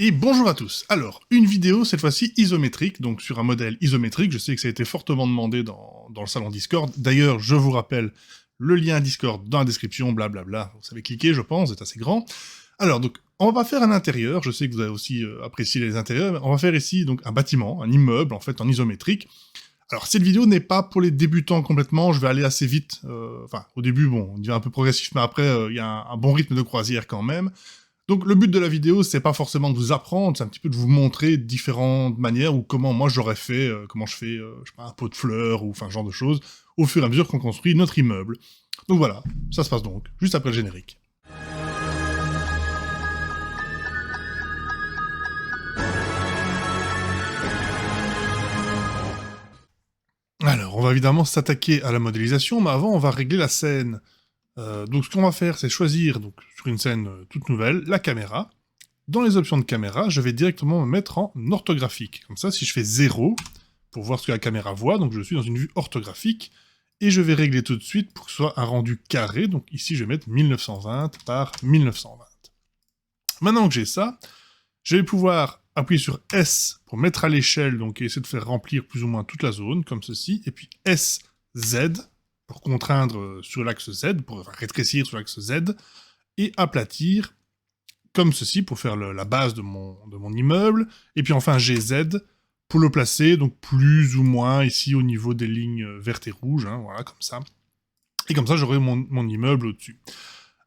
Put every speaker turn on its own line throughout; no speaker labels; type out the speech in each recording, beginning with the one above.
Et bonjour à tous. Alors, une vidéo cette fois-ci isométrique, donc sur un modèle isométrique. Je sais que ça a été fortement demandé dans le salon Discord. D'ailleurs, je vous rappelle le lien Discord dans la description, blablabla. Vous savez cliquer, je pense, c'est assez grand. Alors, donc, on va faire un intérieur. Je sais que vous avez aussi apprécié les intérieurs. Mais on va faire ici donc un bâtiment, un immeuble, en fait, en isométrique. Alors, cette vidéo n'est pas pour les débutants complètement. Je vais aller assez vite. Enfin, au début, bon, on y va un peu progressif, mais après, il y a un bon rythme de croisière quand même. Donc le but de la vidéo, c'est pas forcément de vous apprendre, c'est un petit peu de vous montrer différentes manières ou comment moi j'aurais fait, comment je fais, je sais pas, un pot de fleurs ou enfin ce genre de choses, au fur et à mesure qu'on construit notre immeuble. Donc voilà, ça se passe donc, juste après le générique. Alors, on va évidemment s'attaquer à la modélisation, mais avant, on va régler la scène. Donc ce qu'on va faire, c'est choisir, donc sur une scène toute nouvelle, la caméra. Dans les options de caméra, je vais directement me mettre en orthographique. Comme ça, si je fais 0, pour voir ce que la caméra voit, donc je suis dans une vue orthographique, et je vais régler tout de suite pour que ce soit un rendu carré, donc ici je vais mettre 1920 par 1920. Maintenant que j'ai ça, je vais pouvoir appuyer sur S pour mettre à l'échelle, donc essayer de faire remplir plus ou moins toute la zone, comme ceci, et puis SZ pour contraindre sur l'axe Z, pour rétrécir sur l'axe Z, et aplatir comme ceci pour faire la base de mon immeuble, et puis enfin GZ pour le placer, donc plus ou moins ici au niveau des lignes vertes et rouges, hein, voilà, comme ça. Et comme ça, j'aurai mon immeuble au-dessus.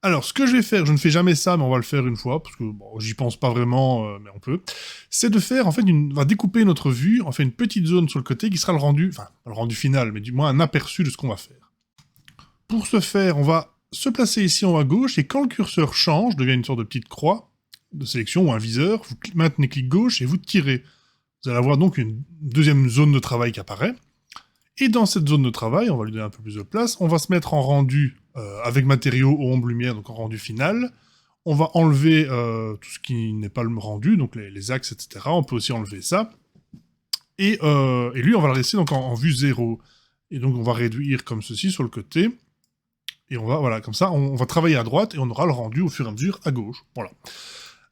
Alors, ce que je vais faire, je ne fais jamais ça, mais on va le faire une fois, parce que bon, j'y pense pas vraiment, mais on peut, c'est de faire, en fait, on va découper notre vue, on fait une petite zone sur le côté qui sera le rendu, enfin, pas le rendu final, mais du moins un aperçu de ce qu'on va faire. Pour ce faire, on va se placer ici en haut à gauche, et quand le curseur change, devient une sorte de petite croix de sélection ou un viseur, vous maintenez clic gauche et vous tirez. Vous allez avoir donc une deuxième zone de travail qui apparaît. Et dans cette zone de travail, on va lui donner un peu plus de place, on va se mettre en rendu avec matériaux, ombre, lumière, donc en rendu final. On va enlever tout ce qui n'est pas le rendu, donc les axes, etc. On peut aussi enlever ça. Et lui, on va le laisser donc en vue 0. Et donc on va réduire comme ceci sur le côté. Et on va, voilà, comme ça, on va travailler à droite et on aura le rendu au fur et à mesure à gauche. Voilà.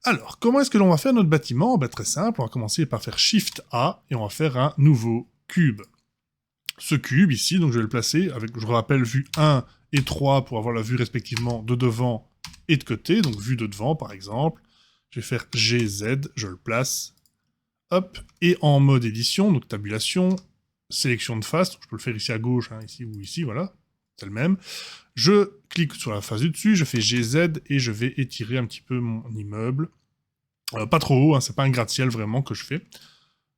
Alors, comment est-ce que l'on va faire notre bâtiment? Ben, très simple, on va commencer par faire Shift A et on va faire un nouveau cube. Ce cube ici, donc je vais le placer avec, je rappelle, vue 1 et 3 pour avoir la vue respectivement de devant et de côté, donc vue de devant par exemple. Je vais faire GZ, je le place, hop, et en mode édition, donc tabulation, sélection de face, donc je peux le faire ici à gauche, hein, ici ou ici, voilà, c'est le même. Je clique sur la face du dessus, je fais GZ et je vais étirer un petit peu mon immeuble. Pas trop haut, hein, c'est pas un gratte-ciel vraiment que je fais.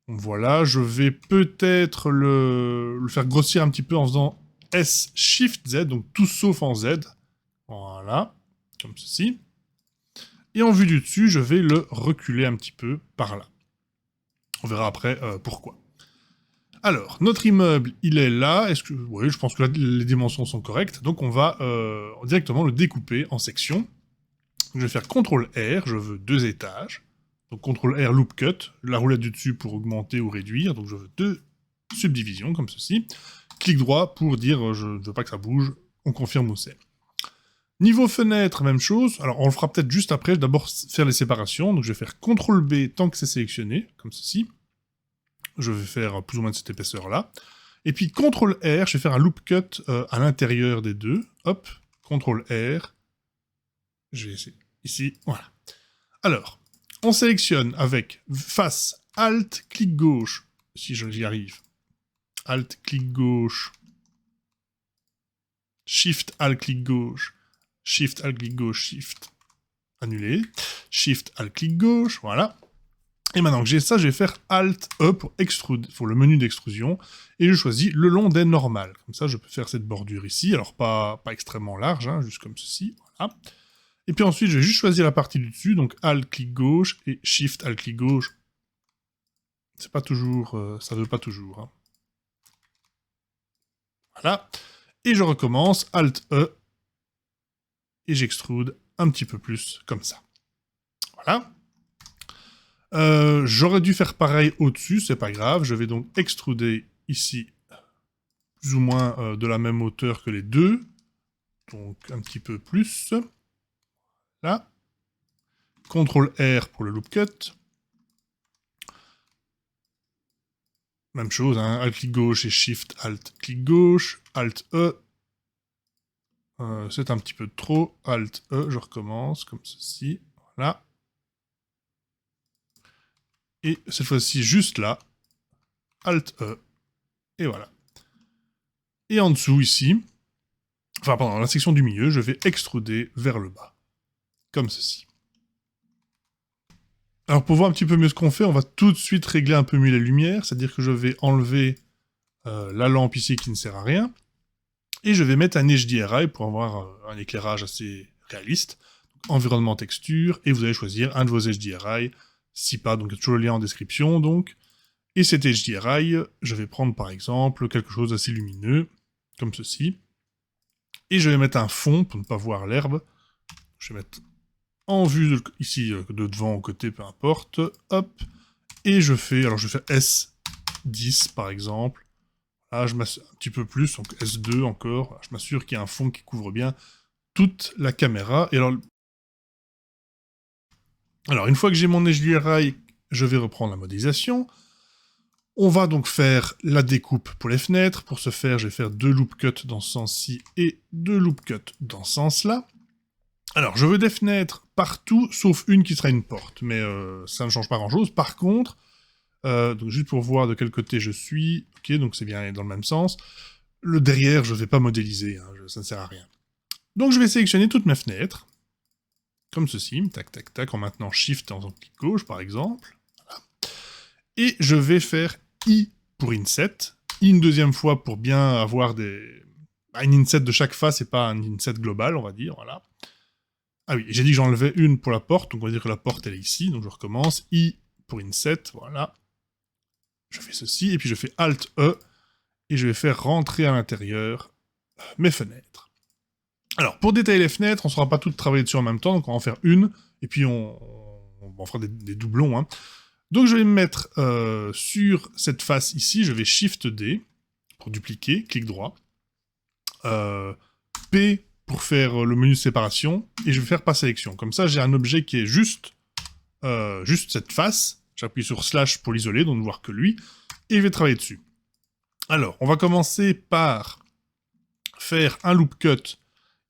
Donc voilà, je vais peut-être le faire grossir un petit peu en faisant S Shift Z, donc tout sauf en Z. Voilà, comme ceci. Et en vue du dessus, je vais le reculer un petit peu par là. On verra après pourquoi. Alors, notre immeuble, il est là. Est-ce que, oui, je pense que là, les dimensions sont correctes. Donc on va directement le découper en sections. Je vais faire CTRL R, je veux 2 étages. Donc CTRL R loop cut, la roulette du dessus pour augmenter ou réduire. Donc je veux 2 subdivisions comme ceci. Clic droit pour dire je ne veux pas que ça bouge. On confirme où c'est. Niveau fenêtre, même chose. Alors on le fera peut-être juste après. Je vais d'abord faire les séparations. Donc je vais faire CTRL B tant que c'est sélectionné, comme ceci. Je vais faire plus ou moins de cette épaisseur-là. Et puis CTRL R, je vais faire un loop cut à l'intérieur des deux. Hop, CTRL R. Je vais essayer. Ici, voilà. Alors, on sélectionne avec face, Alt, clic gauche, si j'y arrive. Alt, clic gauche. Shift, Alt, clic gauche. Shift, Alt, clic gauche, Shift. Annulé. Shift, Alt, clic gauche, voilà. Et maintenant que j'ai ça, je vais faire Alt E pour extrude, pour le menu d'extrusion, et je choisis le long des normales. Comme ça, je peux faire cette bordure ici, alors pas extrêmement large, hein, juste comme ceci, voilà. Et puis ensuite, je vais juste choisir la partie du dessus, donc Alt, clic gauche, et Shift, Alt, clic gauche. C'est pas toujours, ça veut pas toujours, hein. Voilà. Et je recommence, Alt E, et j'extrude un petit peu plus, comme ça. Voilà. J'aurais dû faire pareil au-dessus, c'est pas grave. Je vais donc extruder ici, plus ou moins de la même hauteur que les deux. Donc un petit peu plus. Là. CTRL R pour le loop cut. Même chose, hein, Alt clic gauche et Shift Alt clic gauche, Alt E. C'est un petit peu trop, Alt E, je recommence comme ceci, voilà. Et cette fois-ci, juste là, Alt E, et voilà. Et en dessous, ici, enfin, pendant la section du milieu, je vais extruder vers le bas, comme ceci. Alors, pour voir un petit peu mieux ce qu'on fait, on va tout de suite régler un peu mieux la lumière, c'est-à-dire que je vais enlever la lampe ici qui ne sert à rien, et je vais mettre un HDRI pour avoir un éclairage assez réaliste. Donc, environnement texture, et vous allez choisir un de vos HDRI, si pas, donc il y a toujours le lien en description, donc. Et cet HDRI, je vais prendre par exemple quelque chose d'assez lumineux, comme ceci. Et je vais mettre un fond pour ne pas voir l'herbe. Je vais mettre en vue ici, de devant, au côté, peu importe. Hop. Et je fais, alors je vais faire S10 par exemple. Là, je m'assure un petit peu plus, donc S2 encore. Je m'assure qu'il y a un fond qui couvre bien toute la caméra. Et alors une fois que j'ai mon HDRI, je vais reprendre la modélisation. On va donc faire la découpe pour les fenêtres. Pour ce faire, je vais faire 2 loop cuts dans ce sens-ci et 2 loop cuts dans ce sens-là. Alors, je veux des fenêtres partout, sauf une qui sera une porte, mais ça ne change pas grand-chose. Par contre, donc juste pour voir de quel côté je suis, ok, donc c'est bien dans le même sens. Le derrière, je ne vais pas modéliser, hein, ça ne sert à rien. Donc je vais sélectionner toutes mes fenêtres, comme ceci, tac, tac, tac, en maintenant Shift en clic gauche, par exemple. Voilà. Et je vais faire I pour inset, I une deuxième fois pour bien avoir un inset de chaque face et pas un inset global, on va dire, voilà. Ah oui, j'ai dit que j'enlevais une pour la porte, donc on va dire que la porte elle est ici, donc je recommence, I pour inset, voilà. Je fais ceci, et puis je fais Alt E, et je vais faire rentrer à l'intérieur mes fenêtres. Alors, pour détailler les fenêtres, on ne saura pas toutes travailler dessus en même temps, donc on va en faire une, et puis on fera des doublons, hein. Donc je vais me mettre sur cette face ici, je vais Shift D pour dupliquer, clic droit, P pour faire le menu de séparation, et je vais faire pas sélection. Comme ça, j'ai un objet qui est juste cette face, j'appuie sur slash pour l'isoler, donc ne voir que lui, et je vais travailler dessus. Alors, on va commencer par faire un loop cut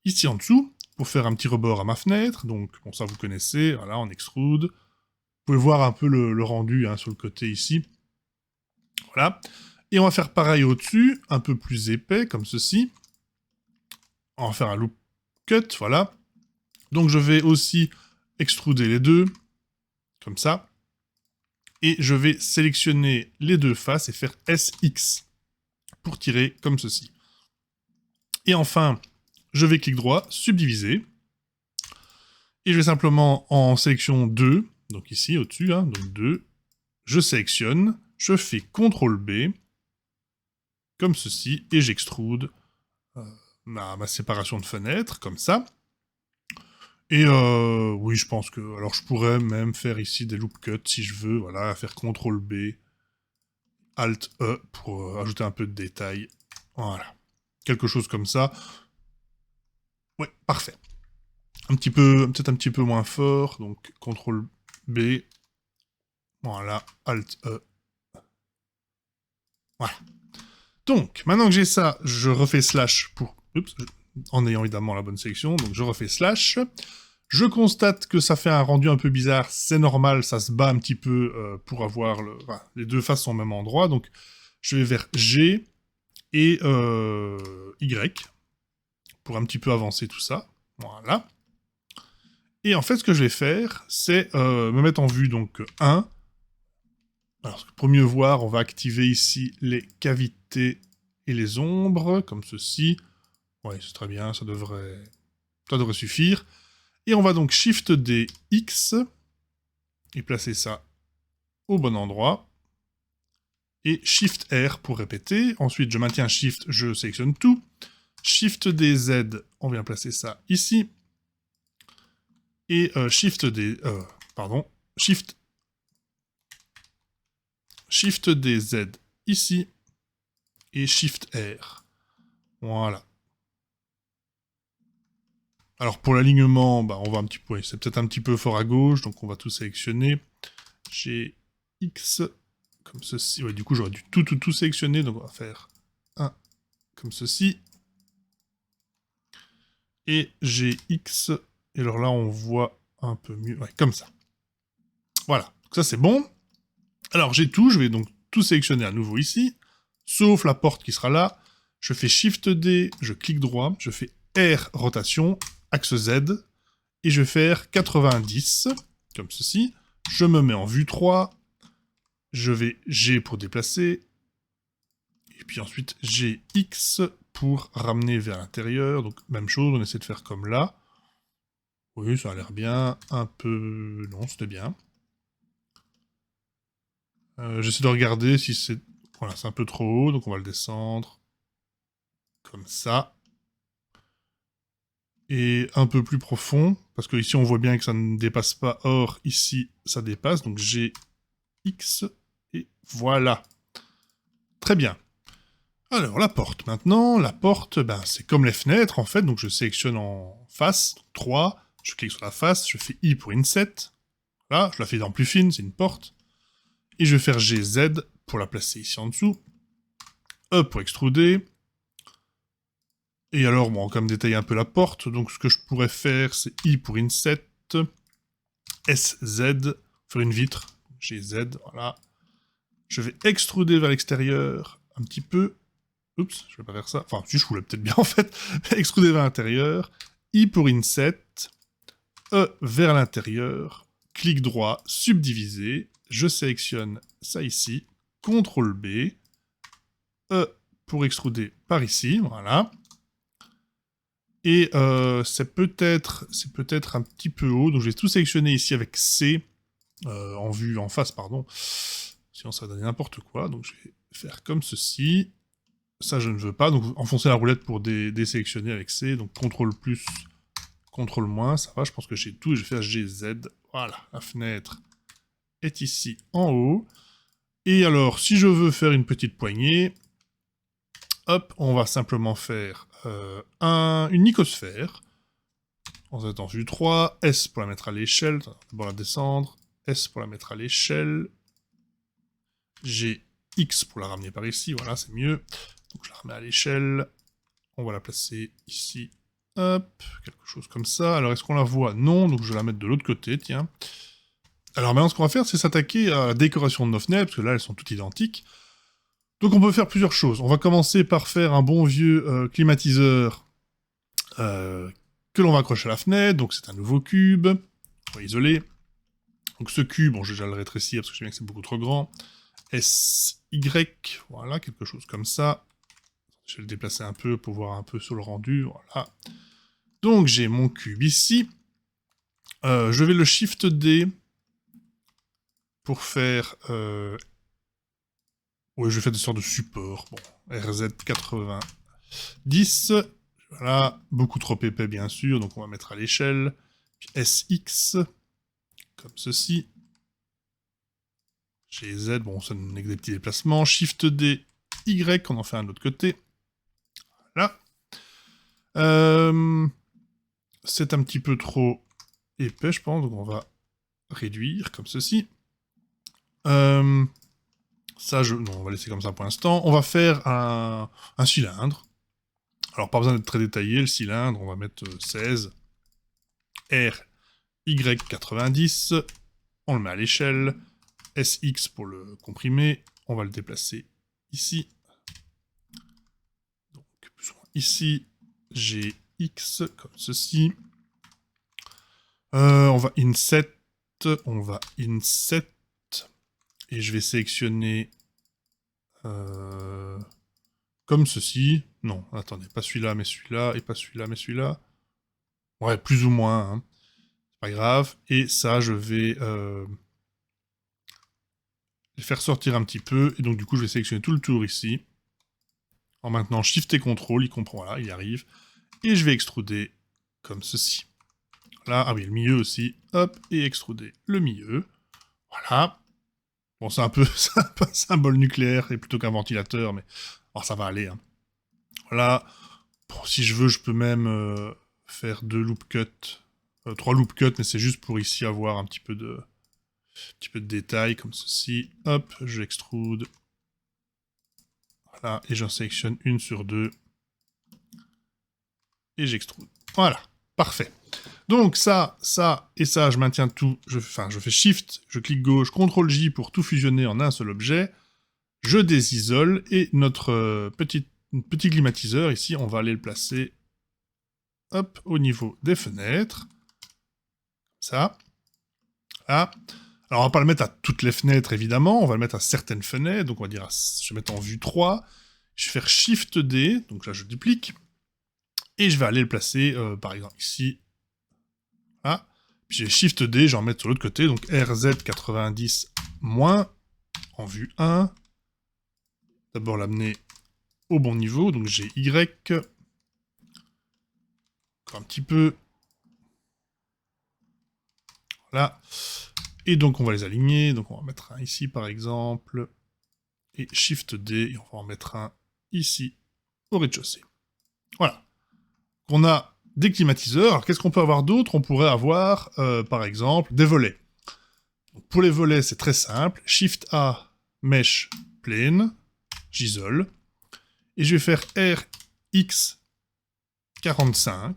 ici en dessous, pour faire un petit rebord à ma fenêtre, donc bon ça vous connaissez, voilà, on extrude. Vous pouvez voir un peu le rendu hein, sur le côté ici. Voilà. Et on va faire pareil au-dessus, un peu plus épais, comme ceci. On va faire un loop cut, voilà. Donc je vais aussi extruder les deux, comme ça. Et je vais sélectionner les deux faces et faire SX pour tirer comme ceci. Et enfin, je vais clic droit, subdiviser. Et je vais simplement en sélection 2, donc ici au-dessus, hein, donc 2, je sélectionne, je fais CTRL B, comme ceci, et j'extrude ma séparation de fenêtres, comme ça. Et oui, je pense que... Alors je pourrais même faire ici des loop cuts si je veux, voilà, faire CTRL B, Alt E pour ajouter un peu de détail. Voilà. Quelque chose comme ça. Ouais, parfait. Peut-être un petit peu moins fort, donc CTRL B. Voilà, Alt E. Voilà. Donc, maintenant que j'ai ça, je refais slash pour... Oups, en ayant évidemment la bonne sélection, donc je refais slash. Je constate que ça fait un rendu un peu bizarre, c'est normal, ça se bat un petit peu pour avoir les deux faces au même endroit, donc je vais vers G et Y pour un petit peu avancer tout ça. Voilà. Et en fait, ce que je vais faire, c'est me mettre en vue donc 1. Alors, pour mieux voir, on va activer ici les cavités et les ombres, comme ceci. Ouais, c'est très bien, ça devrait suffire. Et on va donc Shift D, X, et placer ça au bon endroit. Et Shift R pour répéter. Ensuite, je maintiens Shift, je sélectionne tout. Shift D, Z, on vient placer ça ici. Et Shift D, Shift D, Z ici. Et Shift R. Voilà. Alors pour l'alignement, bah, on va un petit peu, c'est peut-être un petit peu fort à gauche, donc on va tout sélectionner. G, X, comme ceci. Ouais, du coup, j'aurais dû tout sélectionner, donc on va faire un comme ceci. Et GX, et alors là, on voit un peu mieux, ouais, comme ça. Voilà, donc ça c'est bon. Alors j'ai tout, je vais donc tout sélectionner à nouveau ici, sauf la porte qui sera là. Je fais Shift D, je clique droit, je fais R rotation, axe Z, et je vais faire 90, comme ceci. Je me mets en vue 3, je vais G pour déplacer, et puis ensuite GX pour ramener vers l'intérieur. Donc même chose, on essaie de faire comme là. Oui, ça a l'air bien, un peu... Non, c'était bien. J'essaie de regarder si c'est... Voilà, c'est un peu trop haut, donc on va le descendre. Comme ça. Et un peu plus profond, parce que ici on voit bien que ça ne dépasse pas, or ici ça dépasse, donc G, X, et voilà. Très bien. Alors la porte maintenant, la porte, ben, c'est comme les fenêtres en fait, donc je sélectionne en face, 3, je clique sur la face, je fais I pour inset, voilà, je la fais en plus fine, c'est une porte, et je vais faire GZ pour la placer ici en dessous, E pour extruder, et alors, bon, on va quand même détailler un peu la porte, donc ce que je pourrais faire, c'est I pour inset, SZ, faire une vitre, GZ, voilà. Je vais extruder vers l'extérieur un petit peu. Oups, je vais pas faire ça. Enfin, si je voulais peut-être bien en fait. Extruder vers l'intérieur. I pour inset. E vers l'intérieur. Clic droit, subdiviser. Je sélectionne ça ici. CTRL B. E pour extruder par ici, voilà. Et c'est peut-être un petit peu haut, donc je vais tout sélectionner ici avec C, en face, pardon. Sinon ça va donner n'importe quoi, donc je vais faire comme ceci. Ça je ne veux pas, donc enfoncer la roulette pour désélectionner avec C, donc CTRL plus, CTRL moins, ça va, je pense que j'ai tout, et je vais faire GZ. Voilà, la fenêtre est ici en haut. Et alors, si je veux faire une petite poignée, hop, on va simplement faire une icosphère. On va être en vue 3, S pour la mettre à l'échelle, d'abord la descendre, S pour la mettre à l'échelle, G, X pour la ramener par ici, voilà, c'est mieux. Donc je la remets à l'échelle, on va la placer ici, hop, quelque chose comme ça. Alors est-ce qu'on la voit? Non, donc je vais la mettre de l'autre côté, tiens. Alors maintenant ce qu'on va faire, c'est s'attaquer à la décoration de nos fenêtres, parce que là elles sont toutes identiques. Donc on peut faire plusieurs choses. On va commencer par faire un bon vieux climatiseur que l'on va accrocher à la fenêtre, donc c'est un nouveau cube, on va isoler. Donc ce cube, bon, je vais déjà le rétrécir parce que je sais bien que c'est beaucoup trop grand. SY, voilà, quelque chose comme ça. Je vais le déplacer un peu pour voir un peu sur le rendu, voilà. Donc j'ai mon cube ici. Je vais le Shift D pour faire... Ouais, je vais faire des sortes de supports. Bon, RZ90. Voilà, beaucoup trop épais bien sûr, donc on va mettre à l'échelle. Puis SX, comme ceci. GZ, bon, ça n'est que des petits déplacements. Shift D, Y, on en fait un autre côté. Voilà. C'est un petit peu trop épais, je pense, donc on va réduire, comme ceci. Ça, non, on va laisser comme ça pour l'instant. On va faire un cylindre. Alors, pas besoin d'être très détaillé, le cylindre, on va mettre 16. R, Y, 90. On le met à l'échelle. SX pour le comprimer. On va le déplacer ici. Donc, plus ou moins ici. GX, comme ceci. On va inset. On va inset. Et je vais sélectionner... comme ceci. Non, attendez, pas celui-là, mais celui-là, et pas celui-là, mais celui-là. Ouais, plus ou moins, hein. C'est pas grave. Et ça, je vais les faire sortir un petit peu. Et donc, du coup, je vais sélectionner tout le tour ici. En maintenant Shift et CTRL, il comprend, voilà, il arrive. Et je vais extruder comme ceci. Là, ah oui, le milieu aussi. Hop, et extruder le milieu. Voilà. Bon, c'est un peu un symbole nucléaire, et plutôt qu'un ventilateur, mais oh, ça va aller, hein. Voilà. Bon, si je veux, je peux même faire 2 loop cuts. 3 loop cuts, mais c'est juste pour ici avoir un petit peu de petit peu de détail comme ceci. Hop, je extrude. Voilà, et j'en sélectionne une sur deux. Et j'extrude. Voilà, parfait. Donc ça et ça, je maintiens tout. Je fais Shift, je clique gauche, CTRL J pour tout fusionner en un seul objet. Je désisole et notre petit climatiseur ici, on va aller le placer hop, au niveau des fenêtres. Ça. Là. Alors on va pas le mettre à toutes les fenêtres évidemment, on va le mettre à certaines fenêtres, donc on va dire, je vais mettre en vue 3. Je vais faire Shift D, donc là je duplique. Et je vais aller le placer, par exemple ici. Là. Puis j'ai Shift D, je vais en mettre sur l'autre côté, donc RZ90- en vue 1. D'abord l'amener au bon niveau, donc j'ai Y. Encore un petit peu. Voilà. Et donc on va les aligner, donc on va mettre un ici par exemple. Et Shift D, et on va en mettre un ici, au rez-de-chaussée. Voilà. On a des climatiseurs. Alors qu'est-ce qu'on peut avoir d'autre? On pourrait avoir, par exemple, des volets. Donc, pour les volets, c'est très simple. Shift A, Mesh, Plane, j'isole. Et je vais faire RX45,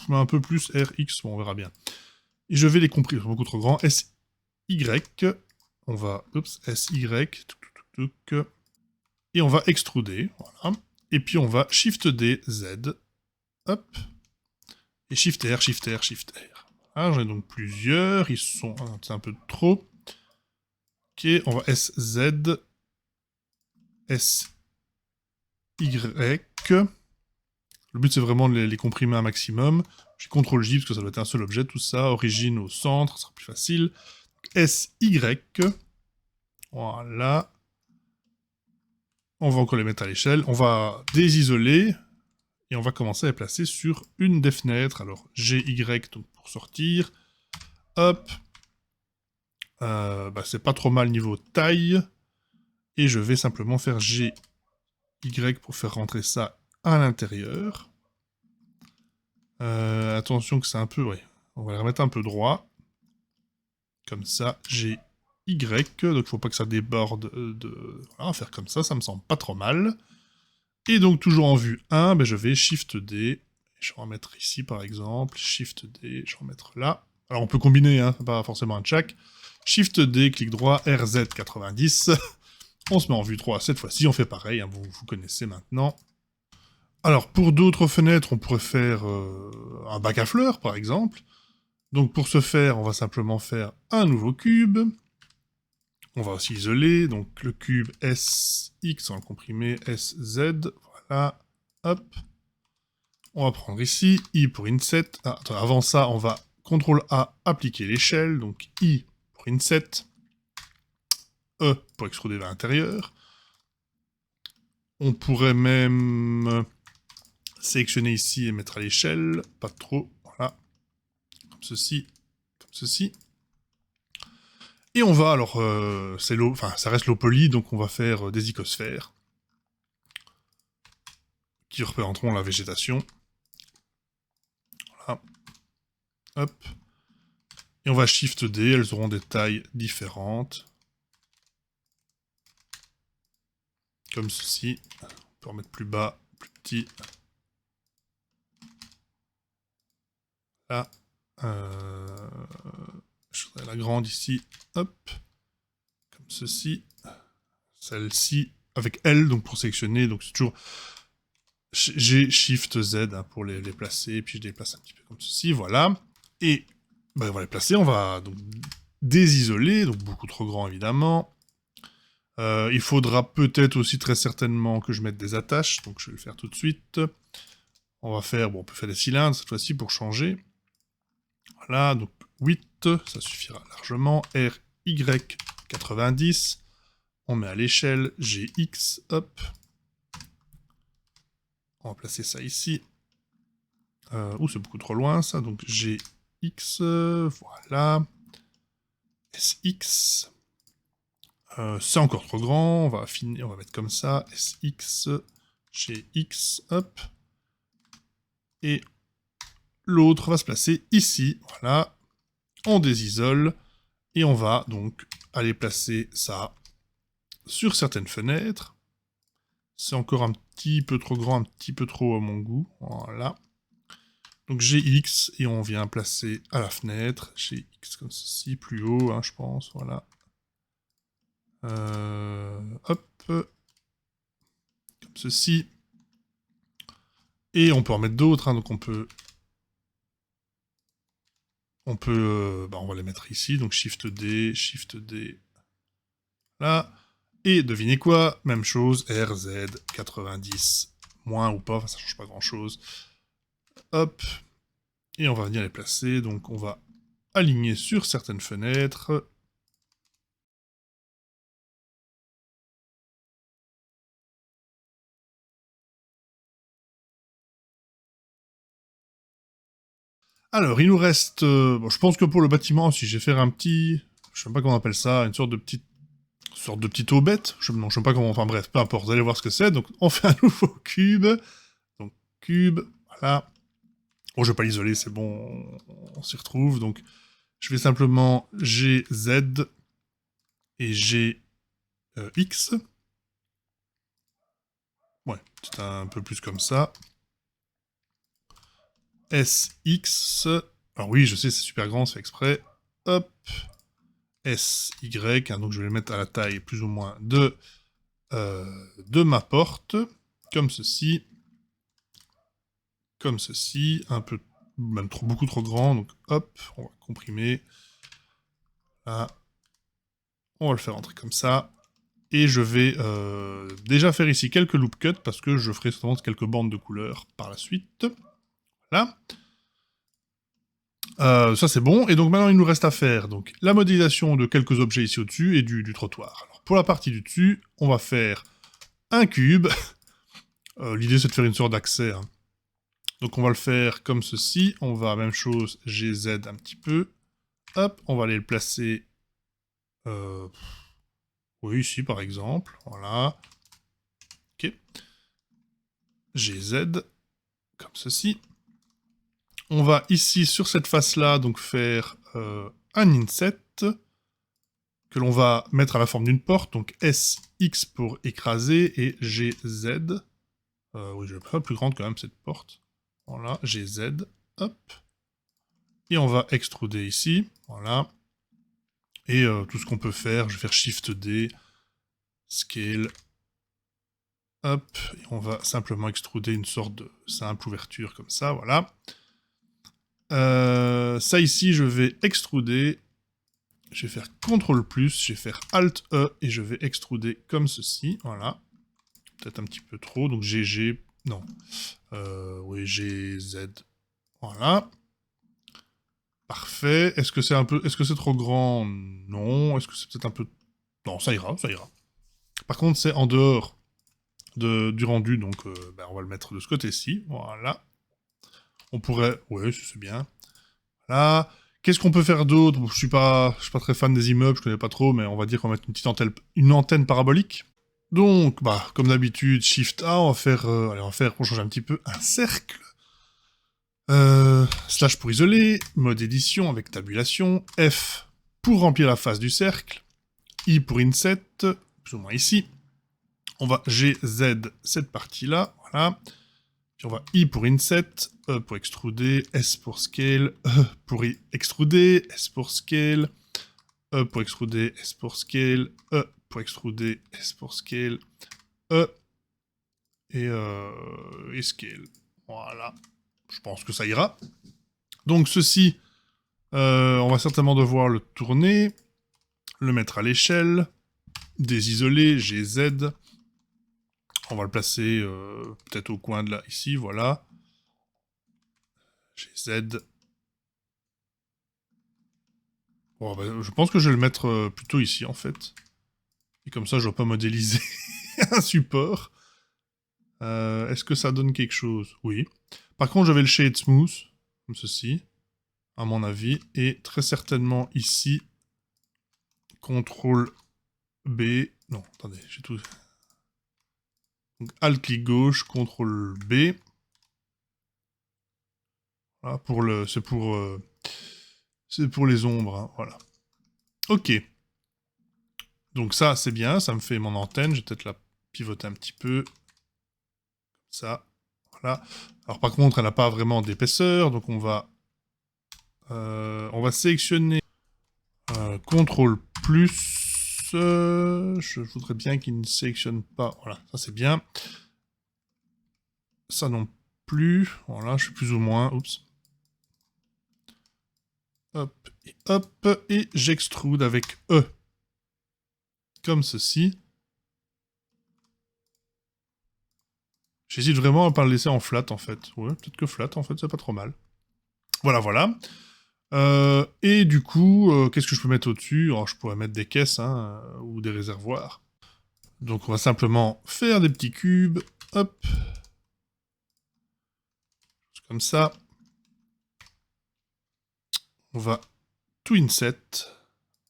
un peu plus RX, bon, on verra bien. Et je vais les comprimer, beaucoup trop grand. SY, on va, SY, et on va extruder, voilà. Et puis on va Shift D, Z, hop, et Shift R, Shift R, Shift R. Voilà, j'en ai donc plusieurs, ils sont, c'est un peu trop. Ok, on va SZ, SY. Le but c'est vraiment de les comprimer un maximum. Je CTRL J parce que ça doit être un seul objet, tout ça. Origine au centre, ça sera plus facile. SY. Voilà. On va encore les mettre à l'échelle. On va désisoler. Et on va commencer à les placer sur une des fenêtres. Alors, GY donc pour sortir. Hop. C'est pas trop mal niveau taille. Et je vais simplement faire GY pour faire rentrer ça à l'intérieur. Attention que c'est un peu... Ouais, on va les remettre un peu droit. Comme ça, GY. Donc il faut pas que ça déborde de... Voilà, on va faire comme ça me semble pas trop mal. Et donc toujours en vue 1, je vais Shift D. Je vais en mettre ici par exemple. Shift D, je vais en mettre là. Alors on peut combiner, hein, pas forcément un de chaque. Shift D, clic droit, RZ90. On se met en vue 3 cette fois-ci, on fait pareil, hein, vous connaissez maintenant. Alors pour d'autres fenêtres, on pourrait faire un bac à fleurs par exemple. Donc pour ce faire, on va simplement faire un nouveau cube. On va aussi isoler, donc le cube SX, on va le comprimer, SZ, voilà, hop. On va prendre ici, I pour inset. Ah, attends, avant ça, on va CTRL A, appliquer l'échelle, donc I pour inset, E pour extruder vers l'intérieur. On pourrait même sélectionner ici et mettre à l'échelle, pas trop, voilà, comme ceci, comme ceci. Et on va, alors, c'est l'eau, enfin, ça reste l'eau polie, donc on va faire des icosphères qui représenteront la végétation. Voilà. Hop. Et on va Shift D, elles auront des tailles différentes. Comme ceci. On peut remettre plus bas, plus petit. Là. Je voudrais la grande ici. Hop. Comme ceci. Celle-ci avec L, donc pour sélectionner. Donc c'est toujours... J'ai Shift Z hein, pour les placer. Et puis je les place un petit peu comme ceci. Voilà. Et on va les placer. On va donc désisoler. Donc beaucoup trop grand évidemment. Il faudra peut-être aussi très certainement que je mette des attaches, donc je vais le faire tout de suite. On va faire, on peut faire des cylindres cette fois-ci pour changer. Voilà, donc 8, ça suffira largement. RY90, on met à l'échelle, GX, hop. On va placer ça ici. C'est beaucoup trop loin ça, donc GX, voilà. SX. C'est encore trop grand, on va affiner, on va mettre comme ça, SX, GX, hop. Et l'autre va se placer ici, voilà. On désisole, Et on va donc aller placer ça sur certaines fenêtres. C'est encore un petit peu trop grand, un petit peu trop à mon goût. Voilà. Donc GX, et on vient placer à la fenêtre. GX comme ceci, plus haut, hein, je pense. Voilà. Hop. Comme ceci. Et on peut en mettre d'autres, hein, donc on peut... On va les mettre ici, donc Shift D, là. Et devinez quoi, même chose, RZ 90, moins ou pas, enfin, ça change pas grand chose. Hop, et on va venir les placer, donc on va aligner sur certaines fenêtres. Alors, il nous reste... bon, je pense que pour le bâtiment, si je vais faire un petit... Je sais pas comment on appelle ça, une sorte de petite aubette. Non, je sais pas comment... Enfin bref, peu importe, vous allez voir ce que c'est. Donc, on fait un nouveau cube. Donc, cube, voilà. Bon, je vais pas l'isoler, c'est bon, on s'y retrouve. Donc, je vais simplement GZ et GX. Ouais, c'est un peu plus comme ça. SX. Alors oui, je sais, c'est super grand, c'est exprès. Hop. SY, hein, donc je vais le mettre à la taille plus ou moins de ma porte. Comme ceci. Comme ceci. Un peu, même beaucoup trop grand. Donc hop, on va comprimer. Là. On va le faire entrer comme ça. Et je vais déjà faire ici quelques loop cuts, parce que je ferai certainement quelques bandes de couleurs par la suite. Voilà. Ça c'est bon, et donc maintenant il nous reste à faire donc, la modélisation de quelques objets ici au-dessus et du trottoir. Alors, pour la partie du dessus, on va faire un cube. L'idée c'est de faire une sorte d'accès. Hein. Donc on va le faire comme ceci, on va, même chose, GZ un petit peu. Hop, on va aller le placer... oui, ici par exemple, voilà. Ok. GZ, comme ceci. On va ici, sur cette face-là, donc faire un inset que l'on va mettre à la forme d'une porte, donc SX pour écraser, et GZ. Oui, je vais faire plus grande quand même, cette porte. Voilà, GZ, hop. Et on va extruder ici, voilà. Et tout ce qu'on peut faire, je vais faire Shift D, Scale, hop. Et on va simplement extruder une sorte de simple ouverture comme ça, voilà. Ça ici, je vais extruder. Je vais faire CTRL+, je vais faire ALT-E, et je vais extruder comme ceci, voilà. Peut-être un petit peu trop, donc GG, non. Oui, GZ, voilà. Parfait. Est-ce que c'est un peu... Est-ce que c'est trop grand? Non. Est-ce que c'est peut-être un peu... Non, ça ira, ça ira. Par contre, c'est en dehors du rendu, donc on va le mettre de ce côté-ci, voilà. On pourrait... Ouais, c'est bien. Voilà. Qu'est-ce qu'on peut faire d'autre? Je suis pas très fan des immeubles, je connais pas trop, mais on va dire qu'on va mettre une antenne parabolique. Donc, comme d'habitude, Shift A, on va faire, pour changer un petit peu, un cercle. Slash pour isoler, mode édition avec tabulation, F pour remplir la face du cercle, I pour inset, plus ou moins ici. On va GZ cette partie-là, voilà. Puis on va I pour inset, E pour extruder, S pour scale, E pour extruder, S pour scale, E pour extruder, S pour scale, E pour extruder, S pour scale, E et scale. Voilà. Je pense que ça ira. Donc ceci, on va certainement devoir le tourner, le mettre à l'échelle, désisoler, GZ. On va le placer peut-être au coin de là, ici, voilà. GZ. Bon, je pense que je vais le mettre plutôt ici, en fait. Et comme ça, je ne dois pas modéliser un support. Est-ce que ça donne quelque chose? Oui. Par contre, je vais le shade smooth, comme ceci, à mon avis. Et très certainement ici, CTRL B. Non, attendez, j'ai tout... Donc Alt-clic gauche, CTRL B. Voilà, c'est pour les ombres, hein, voilà. Ok. Donc ça, c'est bien, ça me fait mon antenne. Je vais peut-être la pivoter un petit peu. Comme ça, voilà. Alors par contre, elle n'a pas vraiment d'épaisseur, donc on va sélectionner CTRL+. Je voudrais bien qu'il ne sélectionne pas. Voilà, ça c'est bien. Ça non plus. Voilà, je suis plus ou moins. Oups. Hop, et j'extrude avec E. Comme ceci. J'hésite vraiment à pas le laisser en flat, en fait. Ouais, peut-être que flat, en fait, c'est pas trop mal. Voilà, voilà. Et du coup, qu'est-ce que je peux mettre au-dessus? Alors, je pourrais mettre des caisses, hein, ou des réservoirs. Donc, on va simplement faire des petits cubes. Hop. Comme ça. On va tout inset.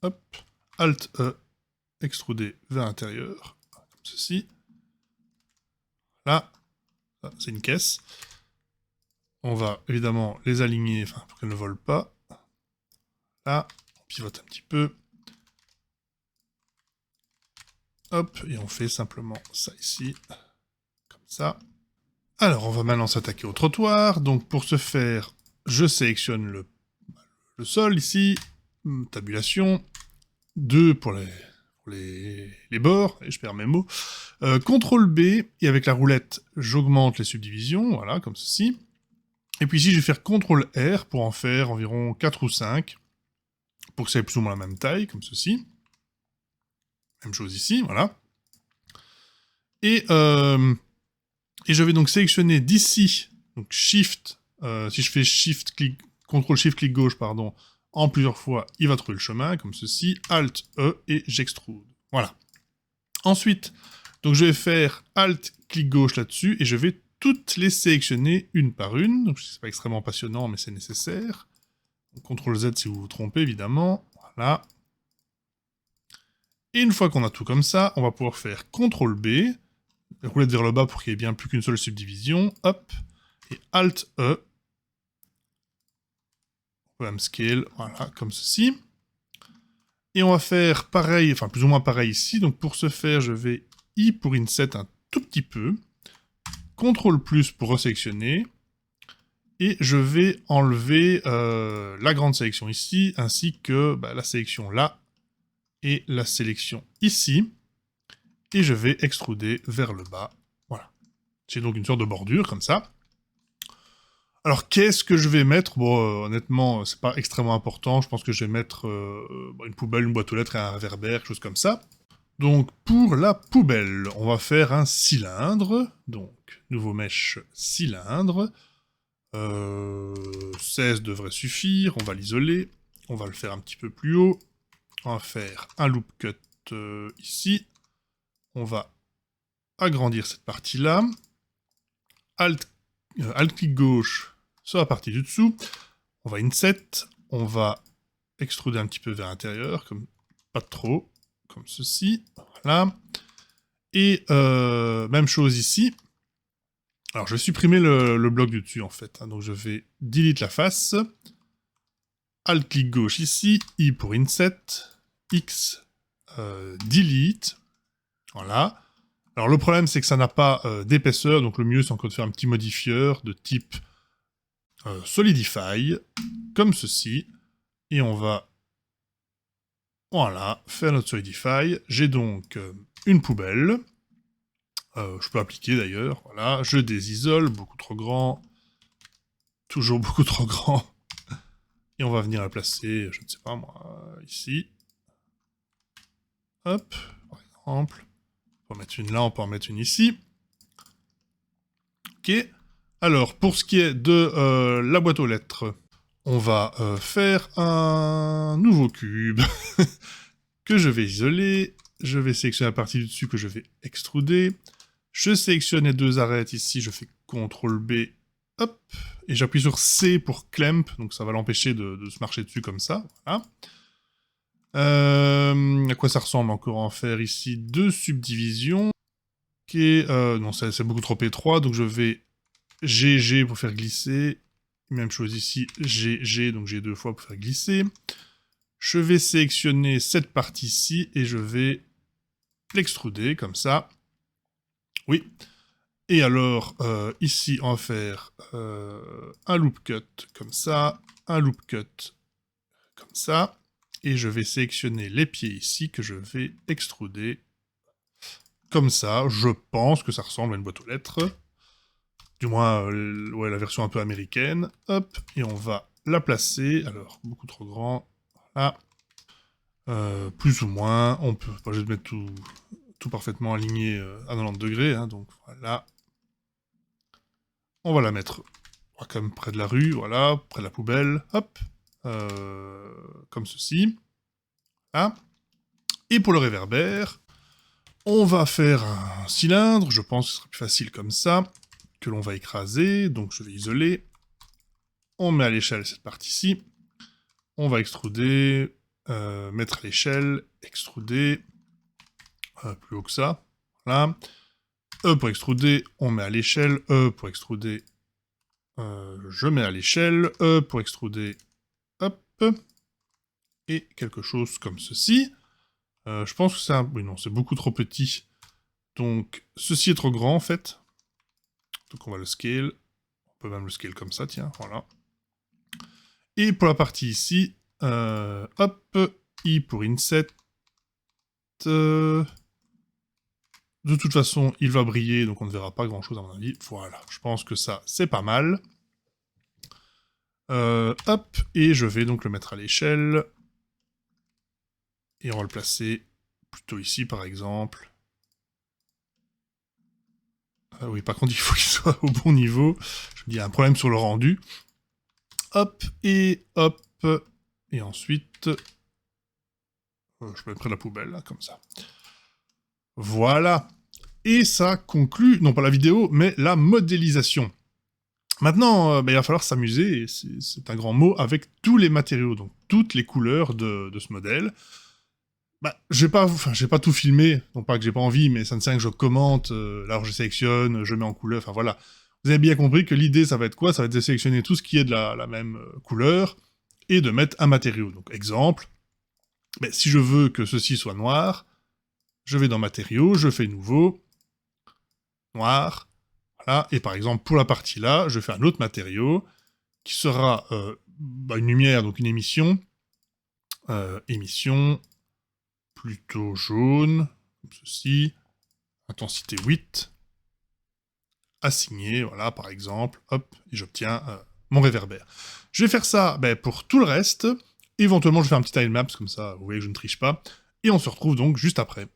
Hop. Alt E. Extruder vers l'intérieur. Comme ceci. Là. C'est une caisse. On va évidemment les aligner, enfin, pour qu'elles ne volent pas. Là. On pivote un petit peu. Hop, et on fait simplement ça ici, comme ça. Alors, on va maintenant s'attaquer au trottoir. Donc, pour ce faire, je sélectionne le sol ici, tabulation, 2 pour les bords, et je perds mes mots. CTRL B, et avec la roulette, j'augmente les subdivisions, voilà, comme ceci. Et puis ici, je vais faire CTRL R pour en faire environ 4 ou 5, pour que ça ait plus ou moins la même taille, comme ceci. Même chose ici, voilà. Et je vais donc sélectionner d'ici, donc Shift, si je fais Shift, clic, CTRL Shift, clic gauche, pardon, en plusieurs fois, il va trouver le chemin, comme ceci, Alt, E, et j'extrude. Voilà. Ensuite, donc je vais faire Alt, clic gauche là-dessus, et je vais toutes les sélectionner une par une. Donc c'est pas extrêmement passionnant, mais c'est nécessaire. CTRL Z si vous vous trompez, évidemment. Voilà. Et une fois qu'on a tout comme ça, on va pouvoir faire CTRL B, roulette vers le bas pour qu'il n'y ait bien plus qu'une seule subdivision, hop, et Alt E, Programme Scale, voilà, comme ceci. Et on va faire pareil, enfin plus ou moins pareil ici, donc pour ce faire, je vais I pour inset un tout petit peu, CTRL plus pour resélectionner, et je vais enlever la grande sélection ici, ainsi que la sélection là, et la sélection ici, et je vais extruder vers le bas, voilà. J'ai donc une sorte de bordure, comme ça. Alors, qu'est-ce que je vais mettre? Bon, honnêtement, c'est pas extrêmement important. Je pense que je vais mettre une poubelle, une boîte aux lettres et un réverbère, quelque chose comme ça. Donc, pour la poubelle, on va faire un cylindre. Donc, nouveau mesh cylindre. 16 devrait suffire. On va l'isoler. On va le faire un petit peu plus haut. On va faire un loop cut ici. On va agrandir cette partie-là. Alt-clic gauche sur la partie du dessous. On va inset. On va extruder un petit peu vers l'intérieur, comme pas trop, comme ceci. Voilà. Et même chose ici. Alors, je vais supprimer le bloc du dessus, en fait. Hein. Donc, je vais delete la face. Alt-clic gauche ici. I pour inset. X, delete. Voilà. Alors, le problème, c'est que ça n'a pas d'épaisseur. Donc, le mieux, c'est encore de faire un petit modifieur de type Solidify, comme ceci. Et on va, voilà, faire notre Solidify. J'ai donc une poubelle. Je peux appliquer d'ailleurs, voilà, je désisole, beaucoup trop grand, toujours beaucoup trop grand, et on va venir la placer, je ne sais pas moi, ici, hop, par exemple, on peut en mettre une là, on peut en mettre une ici, ok, alors pour ce qui est de la boîte aux lettres, on va faire un nouveau cube, que je vais isoler, je vais sélectionner la partie du dessus que je vais extruder, je sélectionne les deux arêtes ici, je fais CTRL B, hop, et j'appuie sur C pour clamp, donc ça va l'empêcher de se marcher dessus comme ça, voilà. À quoi ça ressemble encore en faire ici? Deux subdivisions. Ok, non, c'est beaucoup trop étroit, donc je vais GG pour faire glisser. Même chose ici, GG, donc j'ai deux fois pour faire glisser. Je vais sélectionner cette partie-ci et je vais l'extruder comme ça. Oui. Et alors, ici, on va faire un loop cut comme ça, un loop cut comme ça. Et je vais sélectionner les pieds ici que je vais extruder comme ça. Je pense que ça ressemble à une boîte aux lettres. Du moins, ouais, la version un peu américaine. Hop, et on va la placer. Alors, beaucoup trop grand. Voilà. Plus ou moins. On peut pas juste mettre tout parfaitement aligné à 90 degrés. Hein, donc voilà. On va la mettre quand même près de la rue. Voilà, près de la poubelle. Hop. Comme ceci. Voilà. Et pour le réverbère, on va faire un cylindre. Je pense que ce sera plus facile comme ça. Que l'on va écraser. Donc je vais isoler. On met à l'échelle cette partie-ci. On va extruder. Mettre à l'échelle. Extruder. Plus haut que ça. Voilà. E pour extruder. On met à l'échelle. E pour extruder. Je mets à l'échelle. E pour extruder. Hop. Et quelque chose comme ceci. Je pense que c'est un... Oui, non, c'est beaucoup trop petit. Donc, ceci est trop grand, en fait. Donc, on va le scale. On peut même le scale comme ça, tiens, voilà. Et pour la partie ici, hop, I pour inset. De toute façon, il va briller, donc on ne verra pas grand-chose à mon avis. Voilà, je pense que ça, c'est pas mal. Hop, et je vais donc le mettre à l'échelle. Et on va le placer plutôt ici, par exemple. Oui, par contre, il faut qu'il soit au bon niveau. Je me dis, il y a un problème sur le rendu. Hop, et hop. Et ensuite... je peux mettre près de la poubelle, là, comme ça. Voilà. Et ça conclut, non pas la vidéo, mais la modélisation. Maintenant, il va falloir s'amuser, et c'est un grand mot, avec tous les matériaux, donc toutes les couleurs de ce modèle. J'ai pas tout filmé, non pas que j'ai pas envie, mais ça ne sert à rien que je commente, là je sélectionne, je mets en couleur, enfin voilà. Vous avez bien compris que l'idée, ça va être quoi? Ça va être de sélectionner tout ce qui est de la même couleur, et de mettre un matériau. Donc, exemple, si je veux que ceci soit noir, je vais dans matériaux, je fais nouveau, noir, voilà, et par exemple, pour la partie là, je fais un autre matériau, qui sera une lumière, donc une émission, émission, plutôt jaune, comme ceci, intensité 8, assigné, voilà, par exemple, hop, et j'obtiens mon réverbère. Je vais faire ça pour tout le reste, éventuellement je vais faire un petit timelapse, comme ça, vous voyez que je ne triche pas, et on se retrouve donc juste après.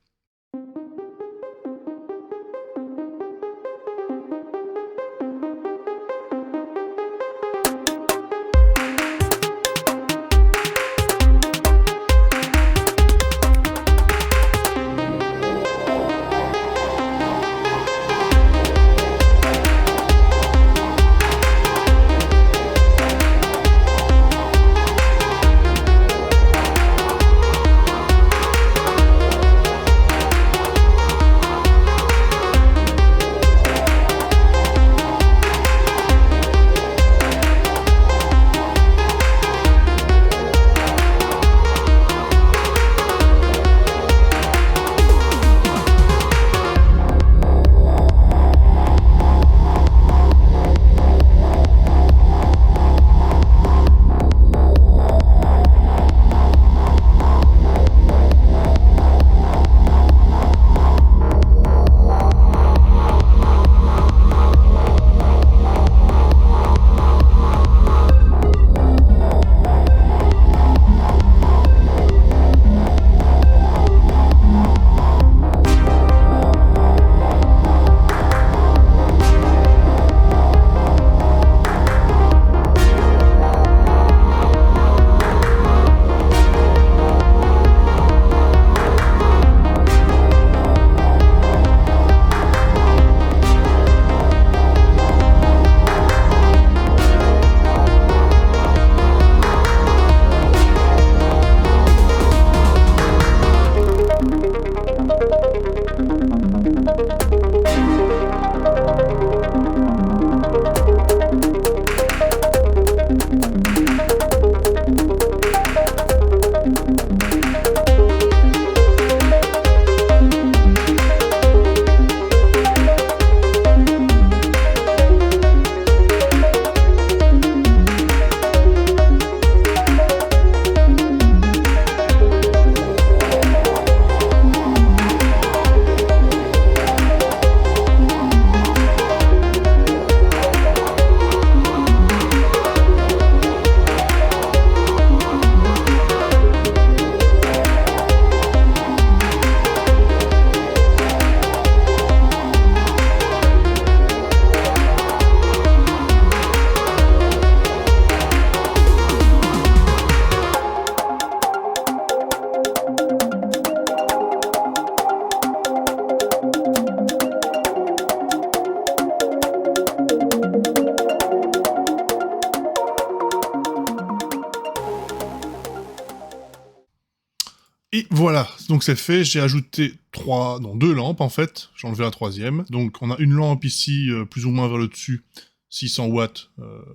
Et voilà, donc c'est fait, j'ai ajouté 2 lampes en fait, j'ai enlevé la troisième. Donc on a une lampe ici, plus ou moins vers le dessus, 600 watts,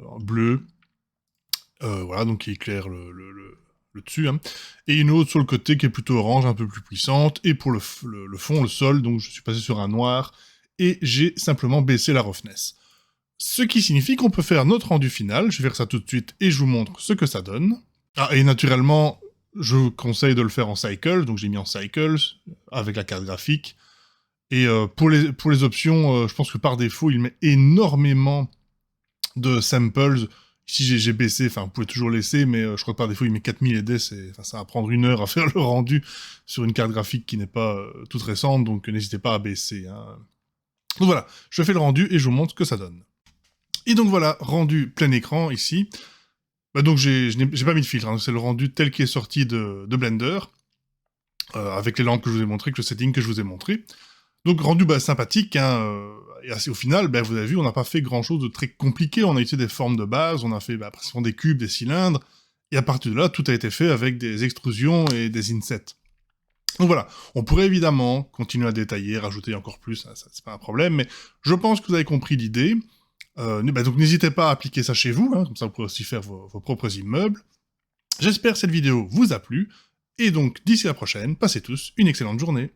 en bleu, voilà, donc qui éclaire le dessus, hein. Et une autre sur le côté qui est plutôt orange, un peu plus puissante, et pour le fond, le sol, donc je suis passé sur un noir, et j'ai simplement baissé la roughness. Ce qui signifie qu'on peut faire notre rendu final, je vais faire ça tout de suite, et je vous montre ce que ça donne. Ah, et naturellement, je vous conseille de le faire en cycle, donc j'ai mis en cycles, avec la carte graphique. Et pour les options, je pense que par défaut, il met énormément de samples. Ici, j'ai baissé, enfin, vous pouvez toujours laisser, mais je crois que par défaut, il met 4000 et des, ça va prendre 1 heure à faire le rendu sur une carte graphique qui n'est pas toute récente, donc n'hésitez pas à baisser, hein. Donc voilà, je fais le rendu et je vous montre ce que ça donne. Et donc voilà, rendu plein écran ici. Bah donc j'ai pas mis de filtre, hein, c'est le rendu tel qu'il est sorti de Blender, avec les lampes que je vous ai montré, que le setting que je vous ai montré. Donc rendu sympathique, hein, et au final, vous avez vu, on n'a pas fait grand chose de très compliqué, on a utilisé des formes de base, on a fait pratiquement des cubes, des cylindres, et à partir de là, tout a été fait avec des extrusions et des insets. Donc voilà, on pourrait évidemment continuer à détailler, rajouter encore plus, ça c'est pas un problème, mais je pense que vous avez compris l'idée. Donc n'hésitez pas à appliquer ça chez vous, hein, comme ça vous pourrez aussi faire vos propres immeubles. J'espère que cette vidéo vous a plu, et donc d'ici la prochaine, passez tous une excellente journée.